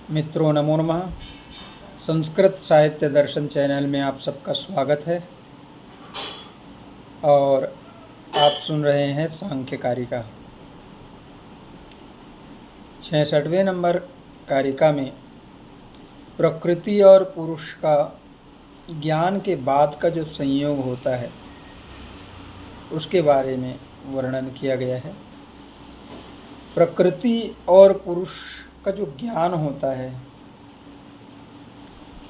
मित्रों नमो नमः। संस्कृत साहित्य दर्शन चैनल में आप सबका स्वागत है और आप सुन रहे हैं सांख्य कारिका। 66वें नंबर कारिका में प्रकृति और पुरुष का ज्ञान के बाद का जो संयोग होता है उसके बारे में वर्णन किया गया है। प्रकृति और पुरुष का जो ज्ञान होता है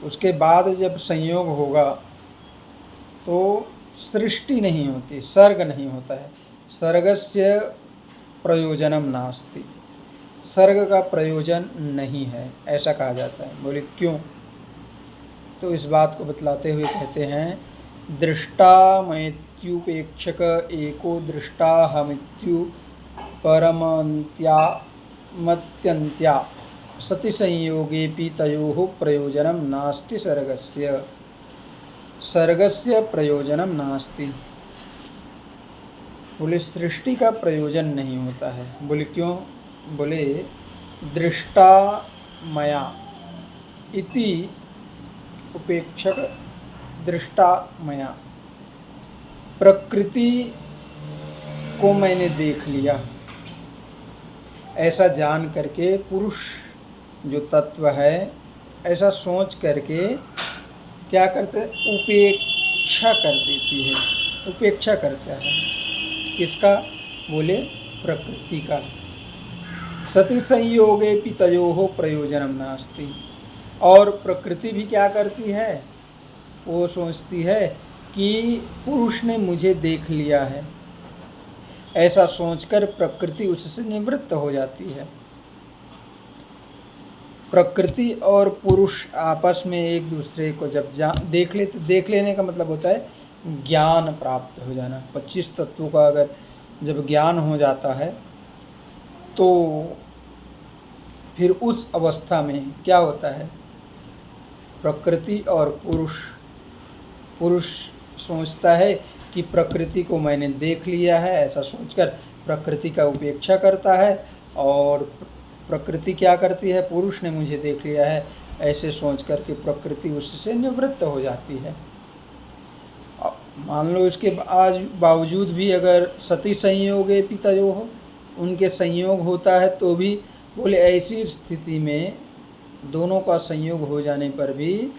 उसके बाद जब संयोग होगा तो सृष्टि नहीं होती, सर्ग नहीं होता है। सर्गस्य प्रयोजनम नास्ति, सर्ग का प्रयोजन नहीं है ऐसा कहा जाता है। बोले क्यों? तो इस बात को बतलाते हुए कहते हैं, दृष्टामयत्युपेक्षक एको दृष्टाहमित्यु परमन्त्या मत्यन्त्या सति संयोगेपि तयोः प्रयोजनम नास्ति सर्गस्य, सर्गस्य प्रयोजनम नास्ति। बोले सृष्टि का प्रयोजन नहीं होता है। बोले क्यों? बोले दृष्टा मया इति उपेक्षक दृष्टा मया, प्रकृति को मैंने देख लिया ऐसा जान करके पुरुष जो तत्व है ऐसा सोच करके क्या करते हैं? उपेक्षा कर देती है, उपेक्षा करता है। किसका? बोले प्रकृति का। सति संयोगे पितयोः प्रयोजनम नास्ति, और प्रकृति भी क्या करती है? वो सोचती है कि पुरुष ने मुझे देख लिया है ऐसा सोचकर प्रकृति उससे निवृत्त हो जाती है। प्रकृति और पुरुष आपस में एक दूसरे को जब देख लेते, देख लेने का मतलब होता है ज्ञान प्राप्त हो जाना। 25 तत्वों का अगर जब ज्ञान हो जाता है तो फिर उस अवस्था में क्या होता है? प्रकृति और पुरुष सोचता है कि प्रकृति को मैंने देख लिया है ऐसा सोचकर प्रकृति का उपेक्षा करता है, और प्रकृति क्या करती है? पुरुष ने मुझे देख लिया है ऐसे सोच कर के प्रकृति उससे निवृत्त हो जाती है। मान लो इसके बावजूद भी अगर सती संयोगे पितयोः, उनके संयोग होता है तो भी बोले ऐसी स्थिति में दोनों का संयोग हो जाने पर भी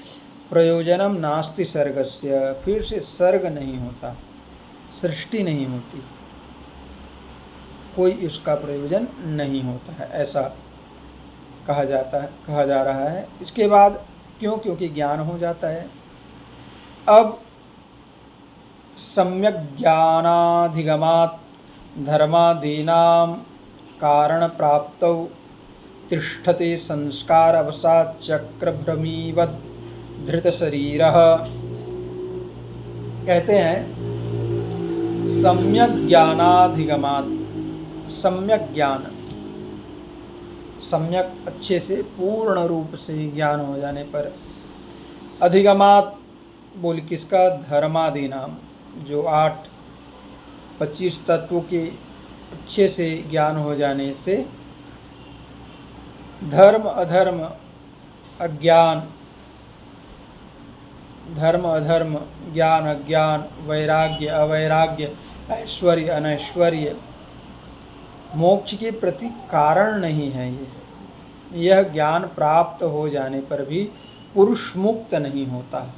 प्रयोजनम नास्ति सर्गस्य, फिर से सर्ग नहीं होता, सृष्टि नहीं होती, कोई इसका प्रयोजन नहीं होता है ऐसा कहा जा रहा है। इसके बाद क्यों? क्योंकि ज्ञान हो जाता है। अब सम्यक ज्ञानाधिगमात् धर्मादीनां कारण प्राप्तौ तिष्ठते संस्कार अवसात् चक्रभ्रमीवत् धृत शरीरः। कहते हैं सम्यक ज्ञानाधिगमात्, सम्यक ज्ञान, सम्यक अच्छे से पूर्ण रूप से ज्ञान हो जाने पर, अधिगमात् बोल किसका? धर्मादीनाम, जो 25 तत्वों के अच्छे से ज्ञान हो जाने से धर्म अधर्म अज्ञान, धर्म अधर्म, ज्ञान अज्ञान, वैराग्य अवैराग्य, ऐश्वर्य अनैश्वर्य मोक्ष के प्रति कारण नहीं है। यह ज्ञान प्राप्त हो जाने पर भी पुरुष मुक्त नहीं होता।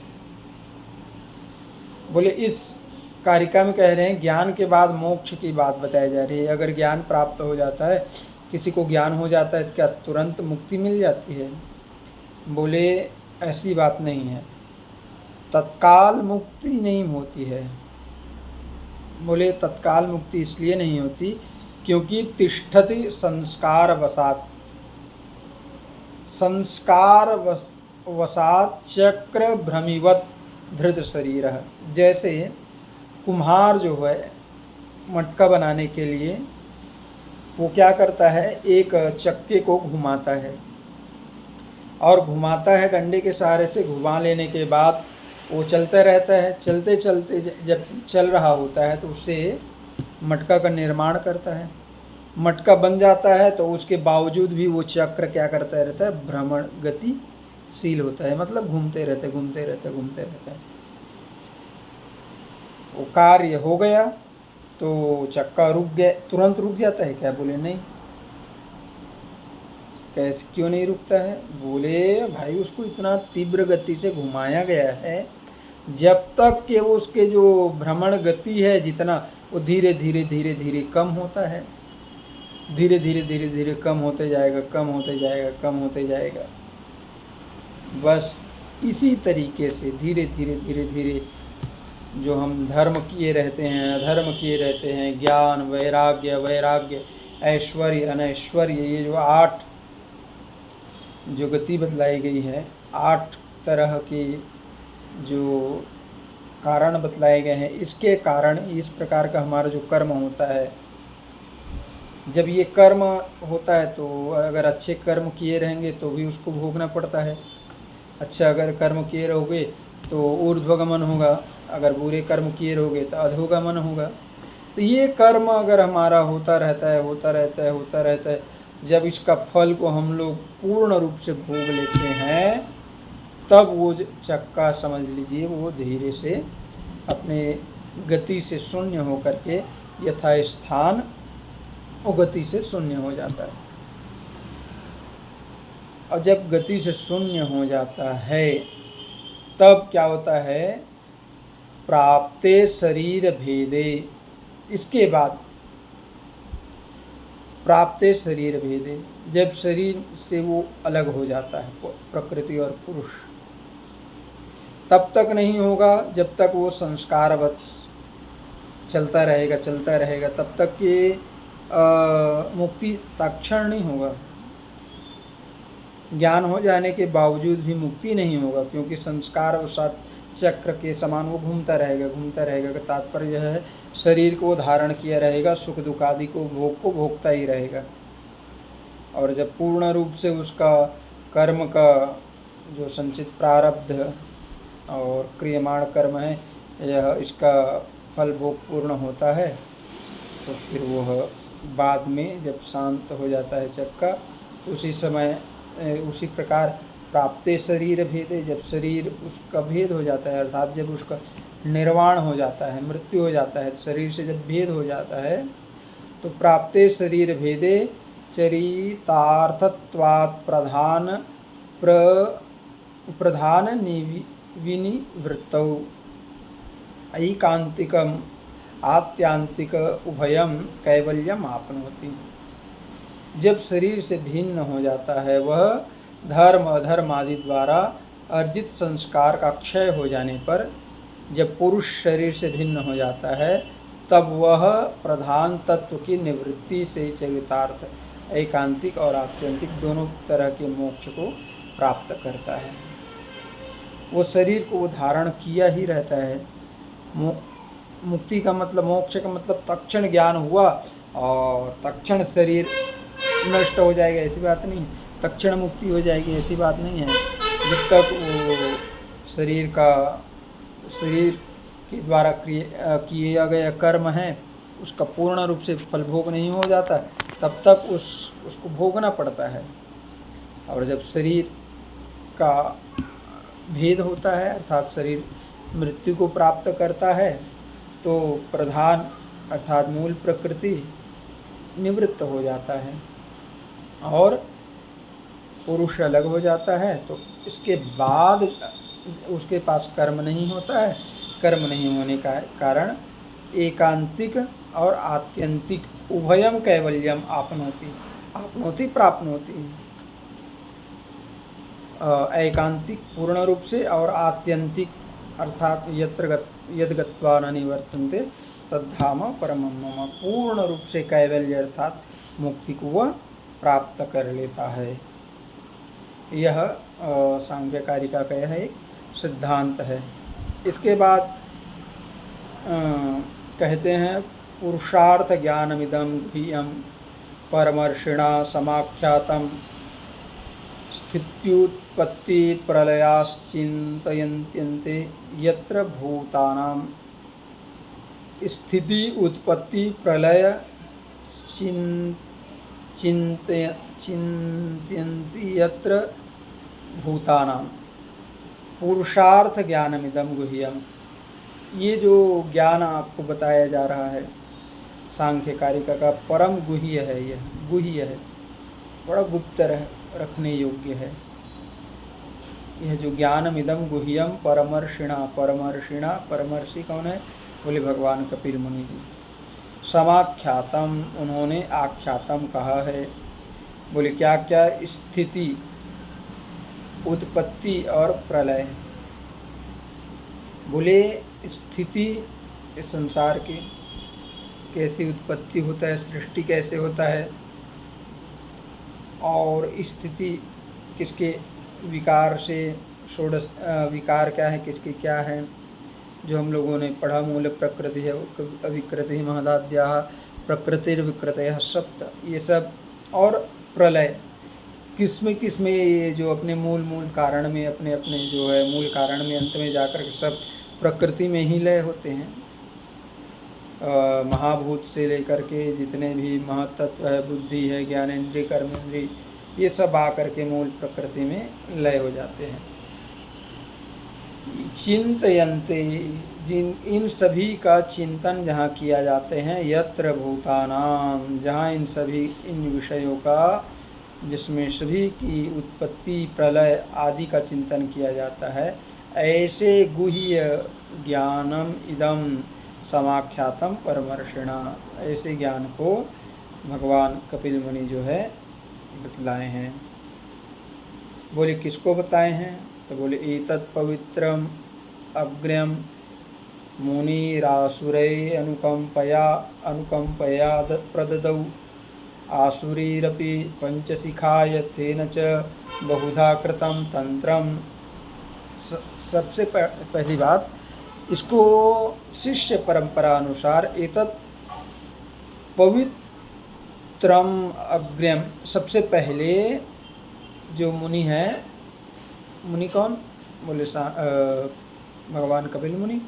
बोले इस कारिका में कह रहे हैं ज्ञान के बाद मोक्ष की बात बताई जा रही है। अगर ज्ञान प्राप्त हो जाता है, किसी को ज्ञान हो जाता है तो क्या तुरंत मुक्ति मिल जाती है? बोले ऐसी बात नहीं है, तत्काल मुक्ति नहीं होती है। बोले तत्काल मुक्ति इसलिए नहीं होती क्योंकि तिष्ठति संस्कार वसात्, संस्कार वसात् चक्र भ्रमिवत् धृत शरीर। जैसे कुम्हार जो है मटका बनाने के लिए वो क्या करता है? एक चक्के को घुमाता है और घुमाता है डंडे के सहारे से। घुमा लेने के बाद वो चलता रहता है, चलते चलते जब चल रहा होता है तो उससे मटका का निर्माण करता है। मटका बन जाता है तो उसके बावजूद भी वो चक्र क्या करता रहता है, भ्रमण गतिशील होता है, मतलब घूमते रहते घूमते रहते घूमते रहता है। वो कार्य हो गया तो चक्का रुक गया, तुरंत रुक जाता है क्या? बोले नहीं। कैसे, क्यों नहीं रुकता है? बोले भाई उसको इतना तीव्र गति से घुमाया गया है, जब तक कि उसके जो भ्रमण गति है जितना, वो धीरे धीरे धीरे धीरे कम होता है, धीरे धीरे धीरे धीरे कम होते जाएगा, कम होते जाएगा, कम होते जाएगा। बस इसी तरीके से धीरे धीरे धीरे धीरे जो हम धर्म किए रहते हैं, अधर्म किए रहते हैं, ज्ञान, वैराग्य, वैराग्य, ऐश्वर्य, अनैश्वर्य, ये जो 8 जो गति बतलाई गई है, 8 तरह के जो कारण बतलाए गए हैं, इसके कारण इस प्रकार का हमारा जो कर्म होता है, जब ये कर्म होता है तो अगर अच्छे कर्म किए रहेंगे तो भी उसको भोगना पड़ता है, अच्छा अगर कर्म किए रहोगे तो ऊर्ध्वगमन होगा, अगर बुरे कर्म किए रहोगे तो अधोगमन होगा। तो ये कर्म अगर हमारा होता रहता है, होता रहता है, होता रहता है, जब इसका फल को हम लोग पूर्ण रूप से भोग लेते हैं, तब वो चक्का समझ लीजिए वो धीरे से अपने गति से शून्य होकर के यथास्थान वो गति से शून्य हो जाता है। और जब गति से शून्य हो जाता है तब क्या होता है, प्राप्ते शरीर भेदे, इसके बाद प्राप्ते शरीर भेदे, जब शरीर से वो अलग हो जाता है प्रकृति और पुरुष, तब तक नहीं होगा जब तक वो संस्कारवत चलता रहेगा, चलता रहेगा, तब तक कि मुक्ति तत्क्षण नहीं होगा। ज्ञान हो जाने के बावजूद भी मुक्ति नहीं होगा, क्योंकि संस्कार अवसाद चक्र के समान वो घूमता रहेगा, घूमता रहेगा। का तात्पर्य यह है, शरीर को धारण किया रहेगा, सुख दुख आदि को भोगता ही रहेगा। और जब पूर्ण रूप से उसका कर्म का जो संचित प्रारब्ध और क्रियमाण कर्म है, यह इसका फल भोग पूर्ण होता है, तो फिर वह बाद में जब शांत हो जाता है चक्का, तो उसी समय उसी प्रकार प्राप्ते शरीर भेदे, जब शरीर उसका भेद हो जाता है, अर्थात जब उसका निर्वाण हो जाता है, मृत्यु हो जाता है, शरीर से जब भेद हो जाता है, तो प्राप्ते शरीर भेदे चरितार्थत्वात् प्रधान विनिवृत्तौ ऐकांतिकम आत्यांतिक उभयम कैवल्यम आपनोति। जब शरीर से भिन्न हो जाता है, वह धर्म अधर्म आदि द्वारा अर्जित संस्कार का क्षय हो जाने पर जब पुरुष शरीर से भिन्न हो जाता है, तब वह प्रधान तत्व की निवृत्ति से चरितार्थ, एकांतिक और आत्यंतिक दोनों तरह के मोक्ष को प्राप्त करता है। वो शरीर को वो धारण किया ही रहता है। मुक्ति का मतलब, मोक्ष का मतलब तत्क्षण ज्ञान हुआ और तत्क्षण शरीर नष्ट हो जाएगा, ऐसी बात नहीं है। तत्क्षण मुक्ति हो जाएगी, ऐसी बात नहीं है। जब तक वो शरीर के द्वारा किया गया कर्म है, उसका पूर्ण रूप से फल भोग नहीं हो जाता, तब तक उसको भोगना पड़ता है। और जब शरीर का भेद होता है, अर्थात शरीर मृत्यु को प्राप्त करता है, तो प्रधान अर्थात मूल प्रकृति निवृत्त हो जाता है और पुरुष अलग हो जाता है। तो इसके बाद उसके पास कर्म नहीं होता है। कर्म नहीं होने का कारण एकांतिक और आत्यंतिक उभयम कैवल्यम आपनोति प्राप्नोति। एकांतिक पूर्ण रूप से और आत्यंतिक अर्थात यद गत्वा न निवर्तन्ते तद्धाम परमं मम, पूर्ण रूप से कैवल्य अर्थात मुक्ति को वह प्राप्त कर लेता है। यह सांख्यकारिका का यह एक सिद्धांत है। इसके बाद कहते हैं, पुरुषार्थ ज्ञानमिदं गुह्यं परमर्षिणा समाख्यातं स्थित्युत्पत्ति प्रलयाश्चिन्तयन्त्यन्ते यत्र भूतानां स्थिति उत्पत्ति प्रलय चिन्तयन्ति यत्र भूतानां पुरुषार्थ ज्ञानमिदं गुह्यम। ये जो ज्ञान आपको बताया जा रहा है सांख्य कारिका का परम गुह्य है, यह गुह्य है, बड़ा गुप्त रखने योग्य है। यह जो ज्ञानमिदं गुह्यम परमर्षिणा, परमर्षिणा, परमर्षि कौन है? बोले भगवान कपिल मुनि जी। समाख्यातम, उन्होंने आख्यातम कहा है। बोले क्या क्या? स्थिति, उत्पत्ति और प्रलय। बोले स्थिति इस संसार की कैसी उत्पत्ति होता है, सृष्टि कैसे होता है, और स्थिति किसके विकार से, षोडश विकार क्या है, किसके क्या है, जो हम लोगों ने पढ़ा। मूल प्रकृति है, अविकृति महदाद्या, प्रकृतिर्विकृतयः सप्त, ये सब। और प्रलय किसमें ये जो अपने मूल कारण में, अपने अपने जो है मूल कारण में, अंत में जाकर सब प्रकृति में ही लय होते हैं। महाभूत से लेकर के जितने भी महतत्व है, बुद्धि है, ज्ञानेन्द्रिय, कर्मेंद्रिय, ये सब आकर के मूल प्रकृति में लय हो जाते हैं। चिंतयन्ते, इन सभी का चिंतन जहाँ किया जाते हैं, यत्र भूतानाम, जहाँ इन विषयों का, जिसमें सभी की उत्पत्ति, प्रलय आदि का चिंतन किया जाता है, ऐसे गुह्य ज्ञानम इदम समाख्यातम परमर्षिणा, ऐसे ज्ञान को भगवान कपिल मुनि जो है बतलाए हैं। बोले किसको बताए हैं? तो बोले एतत् पवित्रम अग्र्यम मुनिरासुरै अनुकंपया प्रददौ आसुरीरपि पंचशिखाय तेन च बहुधा कृतं तंत्रम। सबसे पहली बात, इसको शिष्य परंपरा अनुसार एतत् पवित्रम अग्र्यम, सबसे पहले जो मुनि है, मुनि कौन? बोले भगवान कपिल मुनि।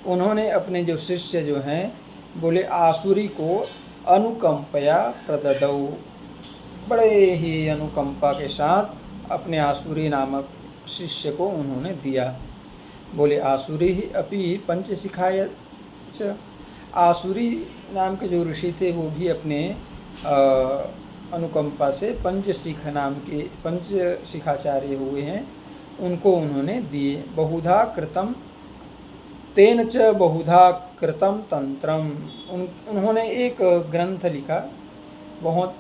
उन्होंने अपने जो शिष्य जो हैं, बोले आसुरी को अनुकंपया प्रददौ, बड़े ही अनुकंपा के साथ अपने आसुरी नामक शिष्य को उन्होंने दिया। बोले आसुरी ही अपि पंचशिखाय च, आसुरी नाम के जो ऋषि थे वो भी अपने अनुकंपा से पंचशिख नाम के पंचशिखाचार्य हुए हैं, उनको उन्होंने दिए। बहुधा कृतम तेन च बहुधा कृतम तंत्रम, उन्होंने एक ग्रंथ लिखा, बहुत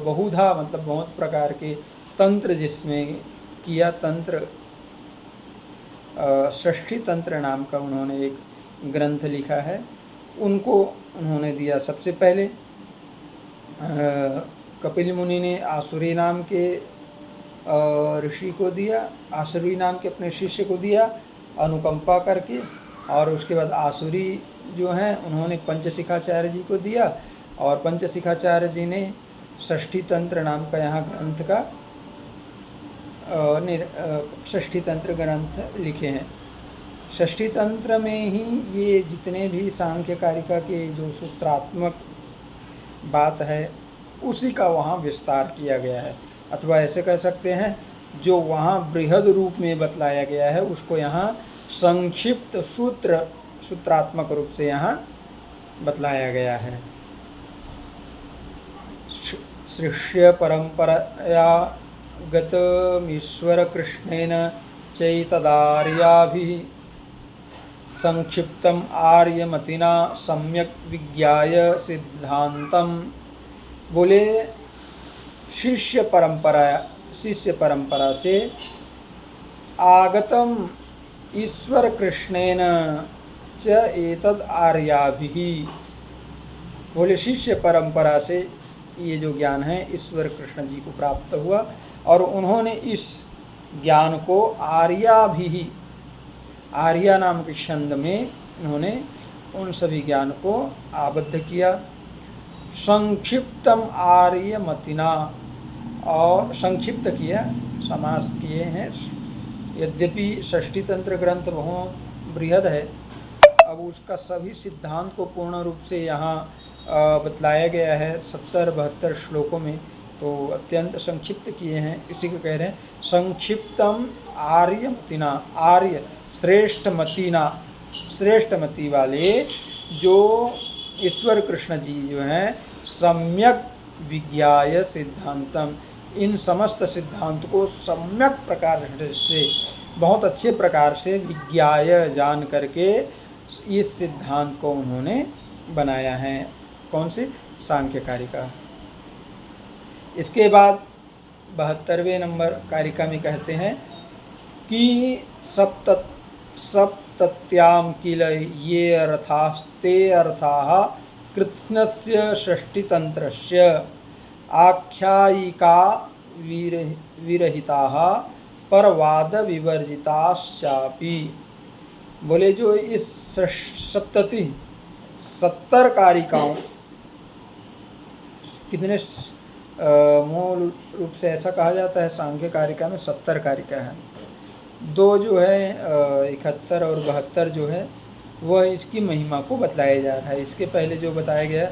बहुधा मतलब बहुत प्रकार के तंत्र जिसमें किया। तंत्र षष्ठी तंत्र नाम का उन्होंने एक ग्रंथ लिखा है, उनको उन्होंने दिया। सबसे पहले कपिल मुनि ने आसुरी नाम के ऋषि को दिया, आसुरी नाम के अपने शिष्य को दिया अनुकंपा करके, और उसके बाद आसुरी जो हैं उन्होंने पंचशिखाचार्य जी को दिया, और पंचशिखाचार्य जी ने षष्ठी तंत्र नाम का यहाँ ग्रंथ का षष्ठी तंत्र ग्रंथ लिखे हैं। षष्ठी तंत्र में ही ये जितने भी सांख्य कारिका के जो सूत्रात्मक बात है उसी का वहाँ विस्तार किया गया है, अथवा ऐसे कह सकते हैं जो वहाँ बृहद रूप में बतलाया गया है उसको यहाँ संक्षिप्त सूत्रात्मक रूप से यहाँ बतलाया गया है। शिष्य परंपराया गतमीश्वर कृष्णेन चैतदार्याभिः संक्षिप्तम आर्यमतिना सम्यक विज्ञाय सिद्धांतम। बोले शिष्य परंपरा से आगतम ईश्वर कृष्णेन च एतद आर्याभिः, बोले शिष्य परंपरा से ये जो ज्ञान है ईश्वर कृष्ण जी को प्राप्त हुआ, और उन्होंने इस ज्ञान को आर्याभिः, आर्या नाम के छंद में उन्होंने उन सभी ज्ञान को आबद्ध किया। संक्षिप्तम आर्यमतिना, और संक्षिप्त किया, समास किए हैं। यद्यपि षष्ठी तंत्र ग्रंथ बहुत बृहद है, अब उसका सभी सिद्धांत को पूर्ण रूप से यहाँ बतलाया गया है 70-72 श्लोकों में, तो अत्यंत संक्षिप्त किए हैं। इसी को कह रहे हैं संक्षिप्तम आर्यमतिना, आर्य श्रेष्ठमतिना, श्रेष्ठमति वाले जो ईश्वर कृष्ण जी जो हैं, सम्यक विज्ञाय सिद्धांतम, इन समस्त सिद्धांत को सम्यक प्रकार से, बहुत अच्छे प्रकार से विज्ञाय जान करके इस सिद्धांत को उन्होंने बनाया है। कौन से? सांख्य कारिका। इसके बाद 72वें नंबर कारिका में कहते हैं कि सप्तत्याम किल ये अर्थास्ते अर्थाः कृत्स्नस्य षष्टितन्त्रस्य आख्यायिका विरहिताः परवाद विवर्जिताश्चापि। बोले जो इस 70 कारिकाओं, कितने मूल रूप से ऐसा कहा जाता है सांख्य कारिका में 70 कारिका है। 2 जो है 71 और 72 जो है वह इसकी महिमा को बतलाया जा रहा है। इसके पहले जो बताया गया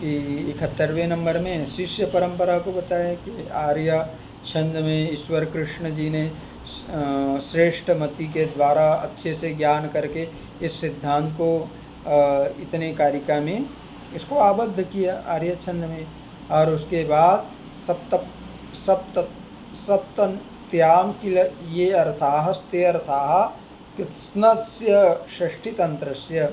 कि 71वें नंबर में शिष्य परंपरा को बताया कि आर्य छंद में ईश्वर कृष्ण जी ने श्रेष्ठ मति के द्वारा अच्छे से ज्ञान करके इस सिद्धांत को इतने कारिका में इसको आबद्ध किया आर्य छंद में। और उसके बाद सप्तत्याम किल ये अर्थाः स्ते अर्थाः कृत्स्नस्य षष्टितंत्रस्य।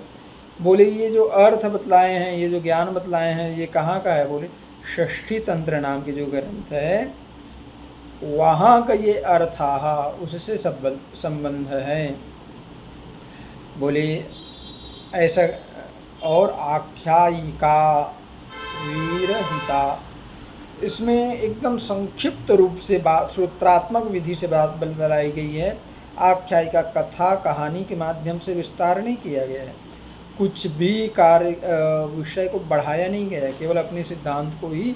बोले ये जो अर्थ बतलाए हैं, ये जो ज्ञान बतलाए हैं, ये कहाँ का है? बोले षष्ठी तंत्र नाम के जो ग्रंथ है वहाँ का ये अर्थाः उससे संबंध है। बोले ऐसा। और आख्यायिका विरहिता, इसमें एकदम संक्षिप्त रूप से बात, सूत्रात्मक विधि से बात बतलाई गई है। आख्यायिका कथा कहानी के माध्यम से विस्तार नहीं किया गया है, कुछ भी कार्य विषय को बढ़ाया नहीं गया है, केवल अपने सिद्धांत को ही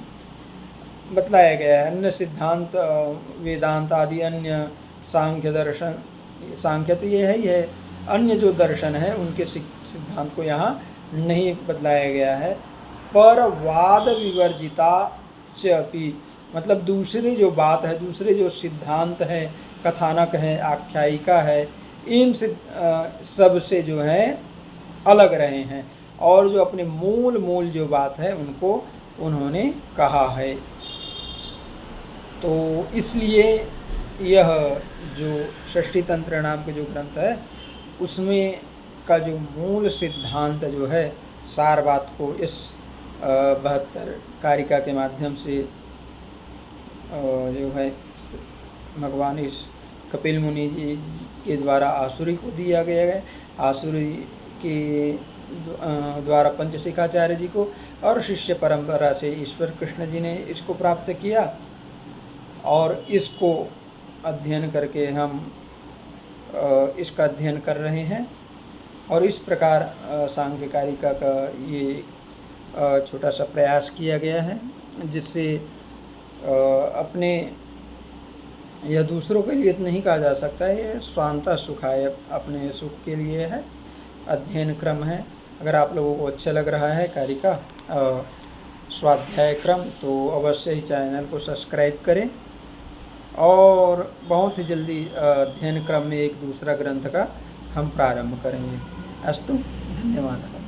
बतलाया गया है। अन्य सिद्धांत वेदांत आदि अन्य सांख्य दर्शन, सांख्य तो ये है ही है, अन्य जो दर्शन है उनके सिद्धांत को यहाँ नहीं बतलाया गया है। पर वाद विवर्जिता चपि, मतलब दूसरी जो बात है, दूसरे जो सिद्धांत है, कथानक है, आख्यायिका है, इन सब से जो है अलग रहे हैं और जो अपने मूल जो बात है उनको उन्होंने कहा है। तो इसलिए यह जो षष्ठी तंत्र नाम के जो ग्रंथ है उसमें का जो मूल सिद्धांत जो है, सार बात को इस 72 कारिका के माध्यम से जो है भगवान इस कपिल मुनि जी के द्वारा आसुरी को दिया गया है, आसुरी के द्वारा पंचशिखाचार्य जी को, और शिष्य परंपरा से ईश्वर कृष्ण जी ने इसको प्राप्त किया। और इसको अध्ययन करके हम इसका अध्ययन कर रहे हैं। और इस प्रकार सांख्य कारिका का ये छोटा सा प्रयास किया गया है, जिससे अपने यह दूसरों के लिए नहीं कहा जा सकता है, ये स्वांता सुखाय, अपने सुख के लिए है, अध्ययन क्रम है। अगर आप लोगों को अच्छा लग रहा है कारिका स्वाध्याय क्रम तो अवश्य ही चैनल को सब्सक्राइब करें। और बहुत ही जल्दी अध्ययन क्रम में एक दूसरा ग्रंथ का हम प्रारंभ करेंगे। अस्तु, धन्यवाद।